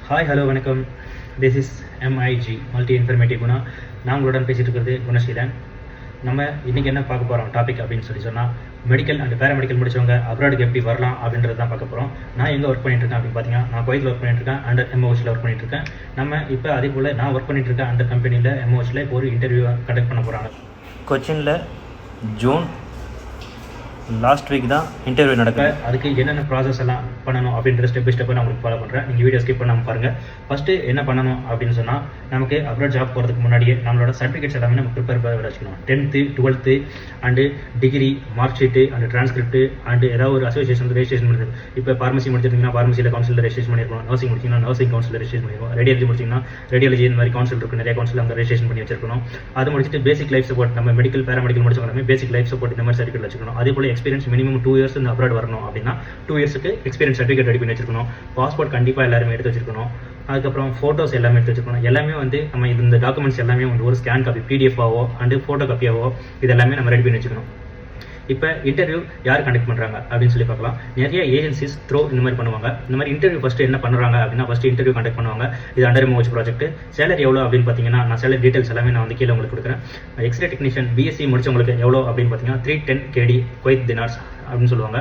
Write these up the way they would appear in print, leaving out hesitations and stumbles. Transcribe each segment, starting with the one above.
Hi hello வணக்கம். This is MIG multi informative Guna. நான் உங்களுடன் பேசிகிட்டு இருக்கிறது குணசீலன். நம்ம இன்றைக்கி என்ன பார்க்க போகிறோம் டாபிக் அப்படின்னு சொன்னால் மெடிக்கல் அண்ட் பேராமெடிக்கல் முடிச்சவங்க அப்ராடுக்கு எப்படி வரலாம் அப்படின்றது தான் பார்க்க போகிறோம். நான் எங்கே ஒர்க் பண்ணிட்டுருக்கேன் அப்படின்னு பார்த்தீங்கன்னா, நான் குவைத்தில் ஒர்க் பண்ணிட்டுருக்கேன், அண்டர் MOHல ஒர்க் பண்ணிட்டுருக்கேன். நம்ம இப்போ அதே போல் நான் ஒர்க் பண்ணிட்டுருக்கேன் அண்டர் கம்பெனியில் MOHல இப்போ ஒரு இன்டர்வியூ கண்டக்ட் பண்ண போகிறாங்க. கொச்சினில் ஜூன் லாஸ்ட் வீக் தான் இன்டர்வியூ நடக்குது. அதுக்கு என்னென்ன ப்ராசஸ் எல்லாம் பண்ணணும் அப்படின்ற ஸ்டெப் பை ஸ்டெப்பை நான் உங்களுக்கு ஃபாலோ பண்ணுறேன். நீங்கள் வீடியோ ஸ்கிப் பண்ணாமல் பாருங்கள். ஃபஸ்ட்டு என்ன பண்ணணும் அப்படின்னு சொன்னால், நமக்கு அப்ராட் ஜாப் போகிறதுக்கு முன்னாடியே நம்மளோட சர்டிஃபிகேட்ஸ் எல்லாமே நம்ம ப்ரிப்பேர் பண்ணி வச்சுக்கணும். 10th 12th and degree mark sheet and transcript and ஏதாவது ஒரு அசோசியேஷன் ரெஜிஸ்ட்ரேஷன் பண்ணுறது. இப்போ ஃபார்மசி முடிச்சிருந்தீங்கன்னா ஃபார்மசியில் கவுன்சிலில் ரெஜிஸ்ட்ரேஷன் பண்ணியிருக்கணும். நர்சிங் முடிச்சிங்கன்னா நர்சிங் கவுன்சிலில் ரெஜிஸ்ட்ரேஷன் பண்ணியிருக்கோம். ரேடியாலஜி முடிச்சிங்கன்னா ரேடியாலஜி இந்த மாதிரி கவுன்சில் இருக்குது, நிறைய கவுன்சில் அங்கே ரெஜிஸ்ட்ரேஷன் பண்ணி வச்சிருக்கணும். அது முடிச்சுட்டு பேசிக் லைஃப் சப்போர்ட், நம்ம மெடிக்கல் பேராமெடிக்கல் முடிச்சவங்க பேசிக் லைஃப் சப்போர்ட் இந்த மாதிரி சர்டிஃபிகேட் வச்சுக்கணும். அதே போல் எக்ஸ்பீரியன்ஸ் மினிமம் 2 years இந்த அப்ராட் வரணும் அப்படின்னா 2 yearsக்கு எக்ஸ்பீரியன்ஸ் சர்டிஃபிகேட் ரெடி பண்ணி வச்சிருக்கணும். பாஸ்போர்ட் கண்டிப்பாக எல்லாருமே எடுத்து வச்சிருக்கணும். அதுக்கப்புறம் ஃபோட்டோஸ் எல்லாமே எடுத்து வச்சுக்கணும். எல்லாமே வந்து நம்ம இந்த டாக்குமெண்ட்ஸ் எல்லாமே வந்து ஒரு ஸ்கேன் காப்பி PDF-ஆவோ அண்டு ஃபோட்டோ காப்பியாவோ இது எல்லாமே நம்ம ரெடி பண்ணி வச்சுக்கணும். இப்போ இன்டர்வியூ யார் கண்டக்ட் பண்ணுறாங்க அப்படின்னு சொல்லி பார்க்கலாம். நிறைய ஏஜென்சிஸ் த்ரோ இந்த மாதிரி பண்ணுவாங்க. இந்த மாதிரி இன்டர்வியூ ஃபஸ்ட்டு என்ன பண்ணுறாங்க அப்படின்னா, ஃபஸ்ட்டு இன்டர்வியூ கண்டக்ட் பண்ணுவாங்க. இது அண்டர் MOH ப்ராஜெக்ட். சேலரி எவ்வளோ அப்படின்னு பார்த்தீங்கன்னா, நான் சேலரி டீட்டெயில்ஸ் எல்லாமே நான் வந்து கீழே உங்களுக்கு கொடுக்குறேன். எக்ஸ்ரே டெக்னீஷியன் BSc முடிச்சவங்களுக்கு எவ்வளோ அப்படின்னு பார்த்தீங்கன்னா 310 KD குவைத் தினார்ஸ் அப்படின்னு சொல்லுவாங்க.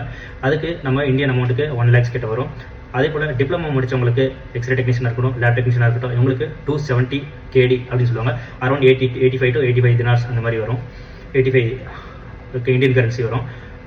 அதுக்கு நம்ம இந்தியன் அமௌண்ட்டுக்கு 1 lakhs கிட்ட வரும். அதே போல் டிப்ளமோ முடிச்சவங்களுக்கு எக்ஸ்ரே டெக்னீஷியனாக இருக்கட்டும், லேப் டெக்னீஷியனாக இருக்கட்டும், இவங்களுக்கு 270 KD அப்படின்னு சொல்லுவாங்க. அரௌண்ட் 85 to 85 தினார்ஸ் அந்த மாதிரி வரும். 85 இந்தியன் கரன்சி வரும்.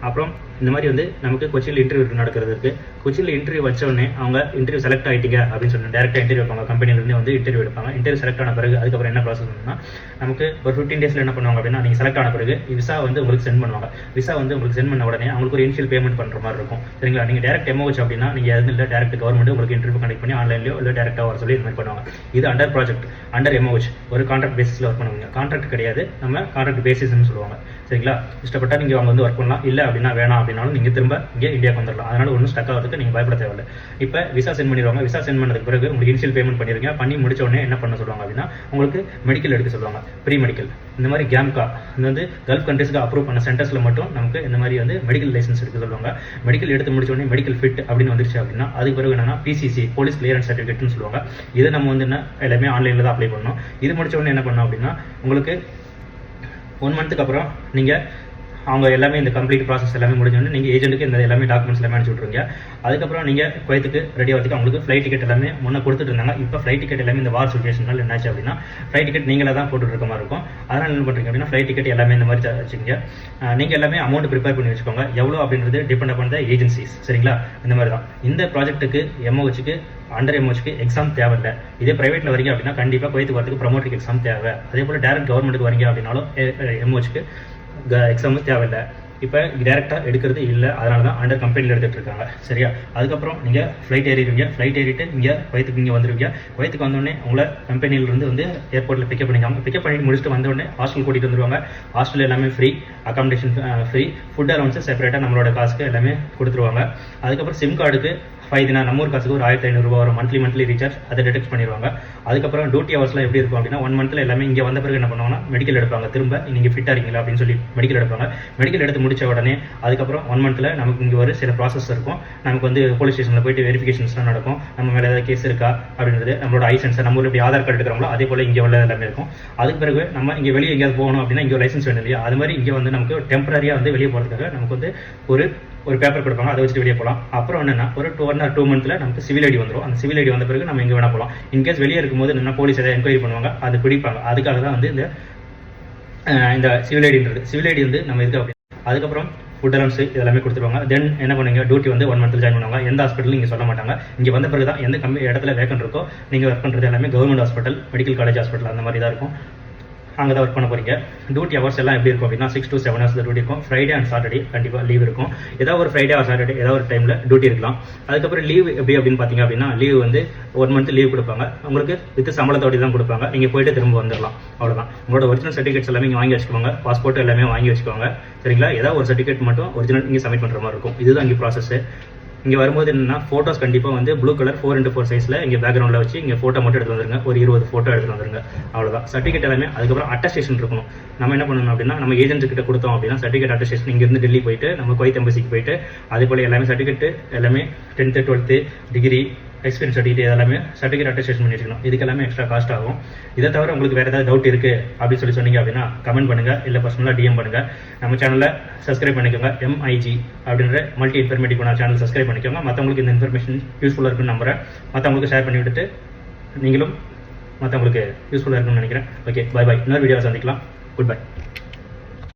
அப்புறம் இந்த மாதிரி வந்து நமக்கு கொச்சியில் இன்டர்வியூ நடக்கிறது இருக்குது. கொச்சியில் இன்டர்வியூ வச்ச உடனே அவங்க இன்டர்வியூ செலக்ட் ஆகிட்டீங்க அப்படின்னு சொன்னால் டேரெக்டாக இன்டர்வியூ வைப்பாங்க. கம்பெனிலேருந்து வந்து இன்டர்வியூ எடுப்பாங்க. இன்டர்வியூ செலக்ட் ஆன பிறகு அதுக்கப்புறம் என்ன ப்ராசஸ் பண்ணணும்னா, நமக்கு ஒரு 15 days என்ன பண்ணுவாங்க அப்படின்னா, நீங்கள் செலக்ட் ஆன பிறகு விசா வந்து உங்களுக்கு சென்ட் பண்ணுவாங்க. விசா வந்து உங்களுக்கு சென்ட் பண்ண உடனே அவங்களுக்கு ஒரு இனிஷியல் பேமெண்ட் பண்ணுற மாதிரி இருக்கும். சரிங்களா? நீங்கள் டேரக்ட் MOH அப்படின்னா நீங்கள் எதுவும் இல்லை, டேரக்ட் கவர்மெண்ட் உங்களுக்கு இன்டர்வியூ கனெக்ட் பண்ணி ஆன்லைன்லையோ இல்லை டேரெக்டாக வர சொல்லி இது மாதிரி பண்ணுவாங்க. இது அண்டர் ப்ராஜெக்ட், அண்டர் MOH ஒரு கான்ட்ராக்ட் பேசிஸில் ஒர்க் பண்ணுவாங்க. கான்ட்ராக்ட் கிடையாது, நம்ம கான்ட்ராக்ட் பேசிஸ்ன்னு சொல்லுவாங்க. சரிங்களா? இஷ்டப்பட்டால் நீங்கள் அவங்க வந்து ஒர்க் பண்ணலாம், இல்லை அப்படின்னா வேணாம் அப்படின்னாலும் நீங்கள் திரும்ப இங்கே இந்தியாவுக்கு வந்துடலாம். அதனால ஒன்றும் ஸ்டக் ஆகிறதுக்கு நீங்கள் பயப்பட தேவையில்லை. இப்போ விசா சென்ட் பண்ணிடுவாங்க. விசா சென்ட் பண்ணதுக்கு பிறகு உங்களுக்கு இனிஷியல் பேமெண்ட் பண்ணிருக்கீங்க. பண்ணி முடிச்ச உடனே என்ன பண்ண சொல்லுவாங்க அப்படின்னா, உங்களுக்கு மெடிக்கல் எடுக்க சொல்லுவாங்க. ப்ரீ மெடிக்கல் இந்த மாதிரி கேம்கா இது வந்து கல்ஃப் கண்ட்ரீஸ்க்கு அப்ரூவ் பண்ண சென்டர்ஸில் மட்டும் நமக்கு இந்த மாதிரி வந்து மெடிக்கல் லைசன்ஸ் எடுக்க சொல்லுவாங்க. மெடிக்கல் எடுத்து முடிச்ச உடனே மெடிக்கல் ஃபிட் அப்படின்னு வந்துருச்சு அப்படின்னா அதுக்கு பிறகு என்னன்னா PCC போலீஸ் கிளியரன்ஸ் சர்டிஃபிகேட்னு சொல்லுவாங்க. இதை நம்ம வந்து என்ன எல்லாமே ஆன்லைனில் தான் அப்ளை பண்ணணும். இது முடிச்ச உடனே என்ன பண்ணணும் அப்படின்னா, உங்களுக்கு 1 month அப்புறம் நீங்கள் அவங்க எல்லாமே இந்த கம்ப்ளீட் ப்ராசஸ் எல்லாமே முடிஞ்சோடனே நீங்கள் ஏஜென்ட்டுக்கு இந்த எல்லாமே டாக்குமெண்ட்ஸ் எல்லாமே அனுப்பிச்சு விட்ருங்க. அதுக்கப்புறம் நீங்கள் குவைத்துக்கு ரெடி ஆகிறதுக்கு அவங்களுக்கு ஃப்ளைட் டிக்கெட் எல்லாமே முன்னே கொடுத்துட்டு இருந்தாங்க. இப்போ ஃப்ளைட் டிக்கெட் எல்லாமே இந்த வார் சுச்சுவேஷனால் என்னாச்சு அப்படின்னா, ஃப்ளைட் டிக்கெட் நீங்களே தான் போட்டுட்டு இருக்க மாதிரி இருக்கும். அதனால் என்ன பண்ணுறீங்க அப்படின்னா, ஃப்ளைட் டிக்கெட் எல்லாமே இந்த மாதிரி வச்சுக்கோங்க. நீங்கள் எல்லாமே அமௌண்ட் ப்ரிப்பேர் பண்ணி வச்சுக்கோங்க. எவ்வளோ அப்படின்றது டிபெண்ட் அப்பான் த ஏஜென்சிஸ். சரிங்களா? இந்த மாதிரி தான் இந்த ப்ராஜெக்ட்டுக்கு MOHக்கு அண்டர் MOHக்கு எக்ஸாம் தேவையில்லை. இதே பிரைவேட்டில் வரீங்க அப்படின்னா கண்டிப்பாக குவைத்துக்கு வரதுக்கு ப்ரமோட்டருக்கு எக்ஸாம் தேவை. அதே போல் டேரக்ட் கவர்மெண்ட்டுக்கு வரீங்க அப்படின்னாலும் MOHக்கு எக்ஸாம் தேவையில்லை. இப்போ டேரெக்டாக எடுக்கிறது இல்லை, அதனால தான் அண்டர் கம்பெனியில் எடுத்துகிட்டு இருக்காங்க. சரியா? அதுக்கப்புறம் நீங்கள் ஃப்ளைட் ஏறிடுவீங்க. ஃப்ளைட் ஏறிட்டு இங்கே குவைத்துக்கு இங்கே வந்துடுவீங்க. குவைத்துக்கு வந்தோடனே உங்களை கம்பெனியிலேருந்து வந்து ஏர்போர்ட்டில் பிக்கப் பண்ணிக்காங்க. பிக்கப் பண்ணிட்டு முடிச்சுட்டு வந்தோடனே ஹாஸ்டல் கூட்டிகிட்டு வந்துடுவாங்க. ஹாஸ்டல் எல்லாமே free, accommodation free, food allowance செப்பரேட்டாக நம்மளோட காசுக்கு எல்லாமே கொடுத்துருவாங்க. அதுக்கப்புறம் சிம் கார்டுக்கு 5 dinar நம்ம ஊர் காசுக்கு ஒரு 1500 ரூபா வரும். மந்த்லி ரீசார்ஜ் அதை டிடெக்ட் பண்ணிடுவாங்க. அதுக்கப்புறம் டியூட்டி ஹவர்ஸ்லாம் எப்படி இருக்கும் அப்படின்னா, 1 month எல்லாமே இங்கே வந்த பிறகு என்ன பண்ணுவாங்கன்னா, மெடிக்கல் எடுப்பாங்க. திரும்ப நீங்கள் ஃபிட்டாக இருக்கீங்களா அப்படின்னு சொல்லி மெடிக்கல் எடுப்பாங்க. மெடிக்கல் எடுத்து முடிச்ச உடனே அதுக்கப்புறம் 1 month நமக்கு இங்கே ஒரு சில ப்ராசஸ் இருக்கும். நமக்கு வந்து போலீஸ் ஸ்டேஷனில் போயிட்டு வெரிஃபிகேஷன்ஸ்லாம் நடக்கும். நம்ம மேலே ஏதாவது கேஸ் இருக்கா அப்படின்றது, நம்மளோட லைசன்ஸ் நம்ம ஊரில் எப்படி ஆதார் கார்டு எடுக்கிறோங்களோ அதே போல் இங்கே உள்ள எல்லாமே இருக்கும். அதுக்கு பிறகு நம்ம இங்கே வெளியே எங்கேயாவது போகணும் அப்படின்னா இங்கே ஒரு லைசன்ஸ் வேணும் இல்லையா? அது மாதிரி இங்கே வந்து நமக்கு டெம்பரரியாக வந்து வெளியே போகிறதுக்காக நமக்கு வந்து ஒரு பேப்பர் கொடுப்பாங்க. அதை வச்சுட்டு வெளியே போகலாம். அப்புறம் என்னன்னா, ஒரு 1 or 2 month நமக்கு சிவில் ஐடி வந்துடும். அந்த சிவில் ஐடி வந்த பிறகு நம்ம எங்கே வேணா போகலாம். இன்கேஸ் வெளியே இருக்கும்போது என்ன போலீஸ் ஏதாவது என்கொயரி பண்ணுவாங்க, அது பிடிப்பாங்க. அதுக்காக தான் வந்து இந்த சிவில் ஐடின்றது. சிவில் ஐடி வந்து நம்ம இதுக்கு அப்படி. அதுக்கப்புறம் ஃபுட் அலவன்ஸ் இதெல்லாமே கொடுத்துருவாங்க. தென் என்ன பண்ணுவீங்க, டியூட்டி வந்து 1 month ஜாயின் பண்ணுவாங்க. எந்த ஹாஸ்பிட்டலும் இங்கே சொல்ல மாட்டாங்க. இங்கே வந்த பிறகு தான் எந்த இடத்துல வேக்கன்ட் இருக்கோ நீங்கள் ஒர்க் பண்ணுறது எல்லாமே government hospital, medical college hospital அந்த மாதிரி தான் இருக்கும். அங்கே தான் ஒர்க் பண்ண போகிறீங்க. டியூட்டி ஹவர்ஸ் எல்லாம் எப்படி இருக்கும் அப்படின்னா 6 to 7 hours டியூட்டி இருக்கும். ஃப்ரைடே அண்ட் சாட்டர்டே கண்டிப்பாக லீவ் இருக்கும். ஏதாவது ஒரு ஃப்ரைடே ஆர் சாட்டர்டே ஏதாவது ஒரு டைமில் டியூட்டி இருக்கலாம். அதுக்கப்புறம் லீவ் எப்படி அப்படின்னு பார்த்தீங்க அப்படின்னா, லீவ் வந்து 1 month லீவ் கொடுப்பாங்க. உங்களுக்கு வித் சம்பளத்தோடு தான் கொடுப்பாங்க. நீங்கள் போயிட்டு திரும்ப வந்துடலாம். அவ்வளோதான். உங்களோட ஒரிஜினல் சர்டிஃபிகேட்ஸ் எல்லாமே இங்கே வாங்கி வச்சுக்கோங்க. பாஸ்போர்ட் எல்லாமே வாங்கி வச்சுக்கோங்க. சரிங்களா? ஏதாவது ஒரு சர்டிஃபிகேட் மட்டும் ஒரிஜினல் இங்கே சப்மிட் பண்ணுற மாதிரி இருக்கும். இதுதான் இங்கே ப்ராசஸ். இங்கே வரும்போது என்னன்னா, ஃபோட்டோஸ் கண்டிப்பாக வந்து ப்ளூ கலர் 4x4 சைஸில் இங்கே பேக்ரவுண்டில் வச்சு இங்கே ஃபோட்டோ மட்டும் எடுத்து வந்துருங்க. ஒரு 20 ஃபோட்டோ எடுத்து வந்துருங்க. அவ்வளோதான். சர்டிஃபிகேட் எல்லாமே. அதுக்கப்புறம் அட்டஸ்டேஷன் இருக்கணும். நம்ம என்ன பண்ணணும் அப்படின்னா, நம்ம ஏஜென்ட் கிட்ட கொடுத்தோம் அப்படின்னா சர்டிஃபிகேட் அட்டஸ்டேஷன் இங்கேருந்து டெல்லி போயிட்டு நம்ம குவைத் எம்பசிக்கு போயிட்டு அதே போல் எல்லாமே சர்டிஃபிகேட் எல்லாமே 10th 12th degree experience certificate இதெல்லாமே சர்டிஃபிகேட் அட்டஸ்டேஷன் பண்ணி வச்சுக்கணும். இதுக்கு எல்லாமே எக்ஸ்ட்ரா காஸ்ட் ஆகும். இதை தவிர உங்களுக்கு வேறு ஏதாவது டவுட் இருக்குது அப்படின்னு சொன்னீங்க அப்படின்னா கமெண்ட் பண்ணுங்கள், இல்லை பர்சனலாக டிஎம் பண்ணுங்கள். நம்ம சேனலில் சப்ஸ்கிரைப் பண்ணிக்கோங்க. MIG அப்படின்ற மல்டி இன்ஃபர்மேட்டிவ் சேனல் சப்ஸ்கிரைப் பண்ணிக்கோங்க. மற்றவங்களுக்கு இந்த இன்ஃபர்மேஷன் யூஸ்ஃபுல்லாக இருக்குன்னு நம்புறேன். மற்றவங்களுக்கு ஷேர் பண்ணி விட்டுட்டு நீங்களும் மற்றவங்களுக்கு யூஸ்ஃபுல்லாக இருக்குன்னு நினைக்கிறேன். Okay, bye. இன்னொரு வீடியோவை சந்திக்கலாம். Good by.